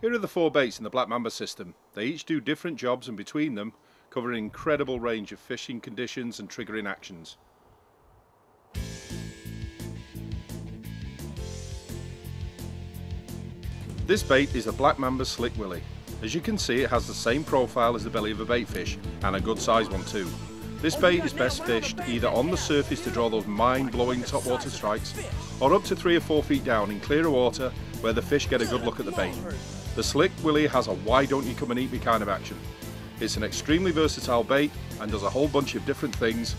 Here are the 4 baits in the Black Mamba system. They each do different jobs and between them cover an incredible range of fishing conditions and triggering actions. This bait is the Black Mamba Slick Willie. As you can see, it has the same profile as the belly of a bait fish, and a good size one too. This bait is best fished either on the surface to draw those mind-blowing topwater strikes, or up to 3 or 4 feet down in clearer water where the fish get a good look at the bait. The Slick Willie has a why don't you come and eat me kind of action. It's an extremely versatile bait and does a whole bunch of different things.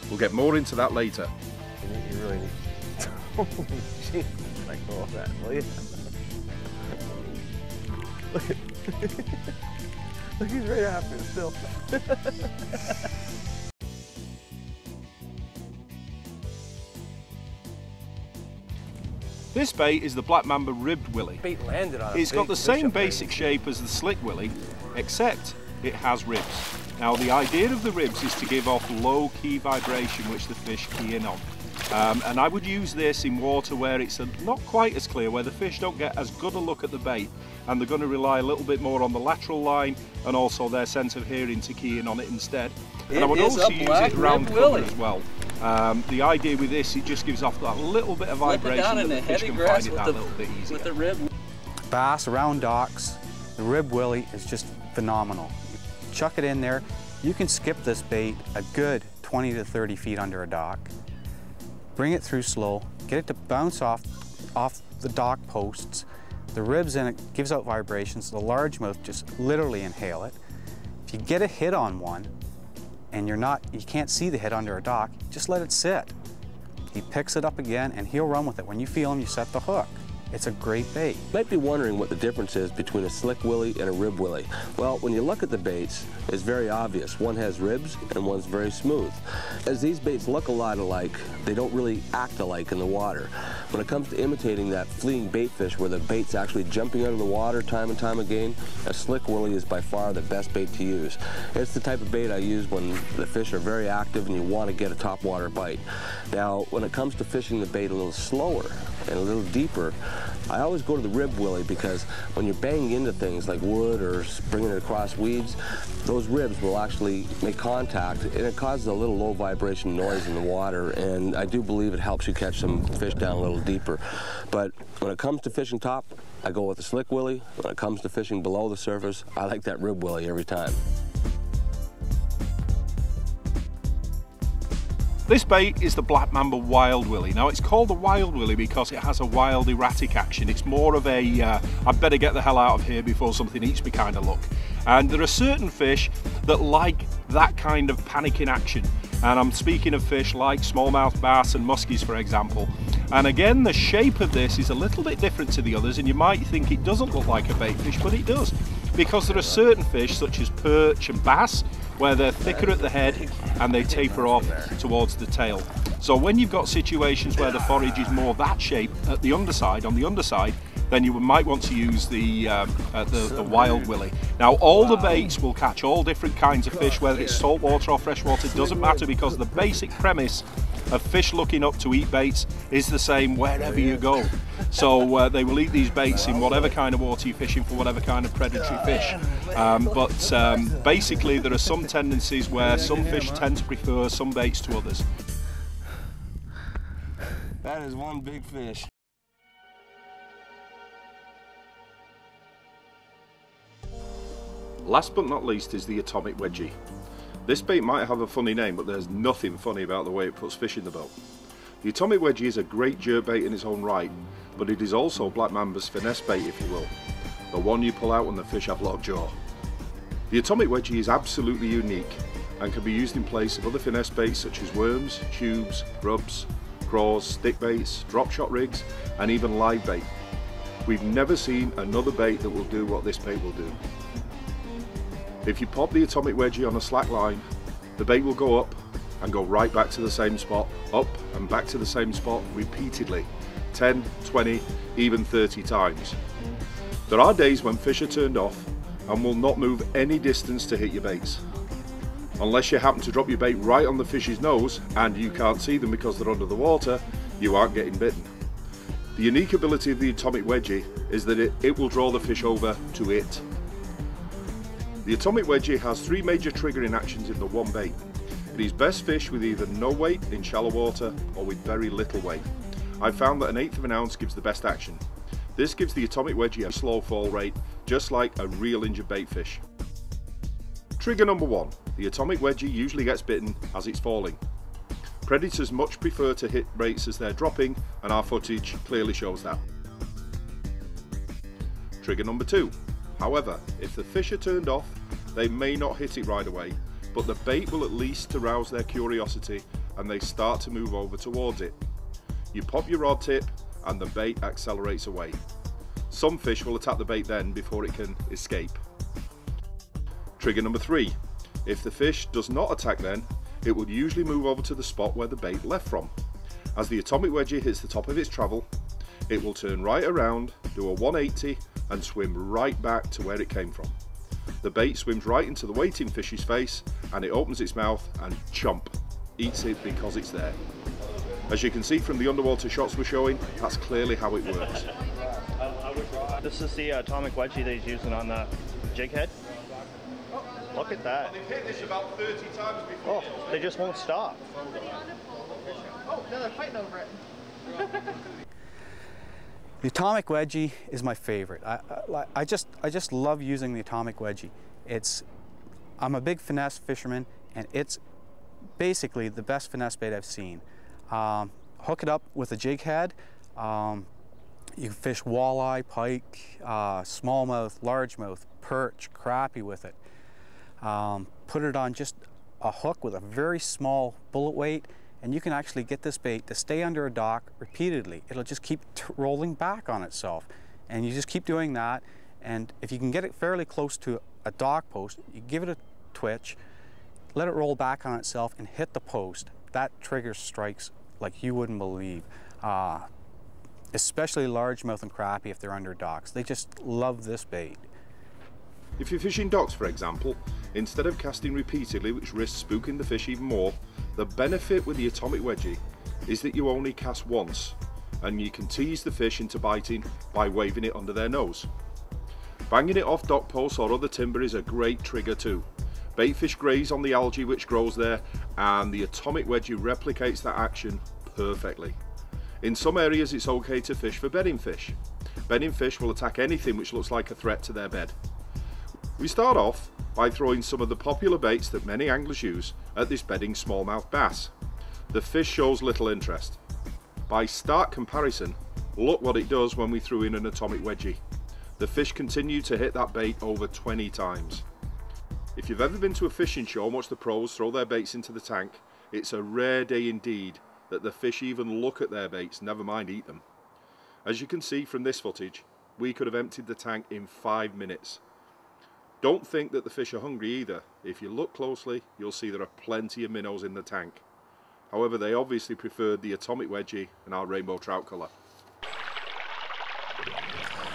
We'll get more into that later. You really need to let go of that, will you? Look at look, he's right after it still. This bait is the Black Mamba Ribbed Willie. Bait landed on It's got the same basic shape as the Slick Willie, except it has ribs. Now the idea of the ribs is to give off low key vibration which the fish key in on. And I would use this in water where it's not quite as clear, where the fish don't get as good a look at the bait, and they're going to rely a little bit more on the lateral line and also their sense of hearing to key in on it instead. And I would also use it round cover as well. The idea with this, it just gives off that little bit of vibration that the fish can find it that little bit easier. With the rib. Bass around docks, the Rib Willie is just phenomenal. You chuck it in there, you can skip this bait a good 20 to 30 feet under a dock. Bring it through slow, get it to bounce off the dock posts. The ribs in it gives out vibrations. The largemouth just literally inhale it. If you get a hit on one and you can't see the hit under a dock, just let it sit. He picks it up again and he'll run with it. When you feel him, you set the hook. It's a great bait. You might be wondering what the difference is between a Slick Willie and a Rib Willie. Well, when you look at the baits, it's very obvious. One has ribs and one's very smooth. As these baits look a lot alike, they don't really act alike in the water. When it comes to imitating that fleeing bait fish where the bait's actually jumping out of the water time and time again, a Slick Willie is by far the best bait to use. It's the type of bait I use when the fish are very active and you want to get a topwater bite. Now, when it comes to fishing the bait a little slower and a little deeper, I always go to the Rib Willie because when you're banging into things like wood or bringing it across weeds, those ribs will actually make contact and it causes a little low vibration noise in the water, and I do believe it helps you catch some fish down a little deeper. But when it comes to fishing top, I go with the Slick Willie. When it comes to fishing below the surface, I like that Rib Willie every time. This bait is the Black Mamba Wild Willie. Now it's called the Wild Willie because it has a wild erratic action. It's more of a I'd better get the hell out of here before something eats me kind of look. And there are certain fish that like that kind of panicking action. And I'm speaking of fish like smallmouth bass and muskies, for example. And again, the shape of this is a little bit different to the others, and you might think it doesn't look like a bait fish, but it does. Because there are certain fish, such as perch and bass, where they're thicker at the head and they taper off towards the tail. So when you've got situations where the forage is more that shape at the underside, on the underside, then you might want to use the Wild Willie. Now all the baits will catch all different kinds of fish, whether it's saltwater or freshwater, it doesn't matter, because the basic premise of fish looking up to eat baits is the same wherever you go. So they will eat these baits in whatever kind of water you're fishing for, whatever kind of predatory fish. But basically there are some tendencies where some fish tend to prefer some baits to others. That is one big fish. Last but not least is the Atomic Wedgie. This bait might have a funny name, but there's nothing funny about the way it puts fish in the boat. The Atomic Wedgie is a great jerkbait in its own right, but it is also Black Mamba's finesse bait, if you will. The one you pull out when the fish have locked jaw. The Atomic Wedgie is absolutely unique and can be used in place of other finesse baits such as worms, tubes, grubs, craws, stick baits, drop shot rigs, and even live bait. We've never seen another bait that will do what this bait will do. If you pop the Atomic Wedgie on a slack line, the bait will go up and go right back to the same spot, up and back to the same spot repeatedly, 10, 20, even 30 times. There are days when fish are turned off and will not move any distance to hit your baits. Unless you happen to drop your bait right on the fish's nose and you can't see them because they're under the water, you aren't getting bitten. The unique ability of the Atomic Wedgie is that it will draw the fish over to it. The Atomic Wedgie has 3 major triggering actions in the one bait. It is best fished with either no weight in shallow water or with very little weight. I've found that 1/8 of an ounce gives the best action. This gives the Atomic Wedgie a slow fall rate, just like a real injured bait fish. Trigger number 1. The Atomic Wedgie usually gets bitten as it's falling. Predators much prefer to hit baits as they're dropping, and our footage clearly shows that. Trigger number 2. However, if the fish are turned off, they may not hit it right away, but the bait will at least arouse their curiosity and they start to move over towards it. You pop your rod tip and the bait accelerates away. Some fish will attack the bait then before it can escape. Trigger number 3. If the fish does not attack then, it will usually move over to the spot where the bait left from. As the Atomic Wedgie hits the top of its travel, it will turn right around, do a 180 and swim right back to where it came from. The bait swims right into the waiting fish's face and it opens its mouth and chomp, eats it because it's there. As you can see from the underwater shots we're showing, that's clearly how it works. This is the Atomic Wedgie that he's using on the jig head. Look at that. They've hit this about 30 times before. Oh, they just won't stop. Oh, no, they're fighting over it. The Atomic Wedgie is my favorite. I just love using the Atomic Wedgie. I'm a big finesse fisherman, and it's basically the best finesse bait I've seen. Hook it up with a jig head. You can fish walleye, pike, smallmouth, largemouth, perch, crappie with it. Put it on just a hook with a very small bullet weight, and you can actually get this bait to stay under a dock repeatedly. It'll just keep rolling back on itself, and you just keep doing that. And if you can get it fairly close to a dock post, you give it a twitch, let it roll back on itself and hit the post. That triggers strikes like you wouldn't believe. Especially largemouth and crappie if they're under docks. They just love this bait. If you're fishing docks, for example, instead of casting repeatedly, which risks spooking the fish even more, the benefit with the Atomic Wedgie is that you only cast once, and you can tease the fish into biting by waving it under their nose. Banging it off dock posts or other timber is a great trigger too. Baitfish graze on the algae which grows there, and the Atomic Wedgie replicates that action perfectly. In some areas it's okay to fish for bedding fish. Bedding fish will attack anything which looks like a threat to their bed. We start off by throwing some of the popular baits that many anglers use at this bedding smallmouth bass. The fish shows little interest. By stark comparison, look what it does when we threw in an Atomic Wedgie. The fish continue to hit that bait over 20 times. If you've ever been to a fishing show and watched the pros throw their baits into the tank, it's a rare day indeed that the fish even look at their baits, never mind eat them. As you can see from this footage, we could have emptied the tank in 5 minutes. Don't think that the fish are hungry either. If you look closely, you'll see there are plenty of minnows in the tank. However, they obviously preferred the Atomic Wedgie and our rainbow trout colour.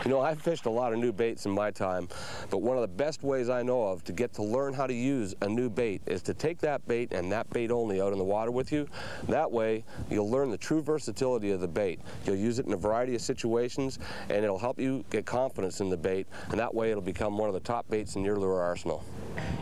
You know, I've fished a lot of new baits in my time, but one of the best ways I know of to get to learn how to use a new bait is to take that bait and that bait only out in the water with you. That way, you'll learn the true versatility of the bait. You'll use it in a variety of situations, and it'll help you get confidence in the bait, and that way it'll become one of the top baits in your lure arsenal.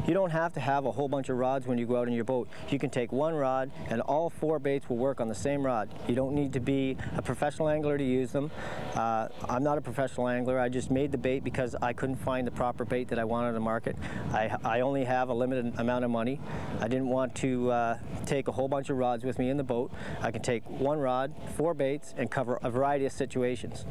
You don't have to have a whole bunch of rods when you go out in your boat. You can take one rod and all 4 baits will work on the same rod. You don't need to be a professional angler to use them. I'm not a professional angler. I just made the bait because I couldn't find the proper bait that I wanted to market. I only have a limited amount of money. I didn't want to take a whole bunch of rods with me in the boat. I can take one rod, 4 baits, and cover a variety of situations.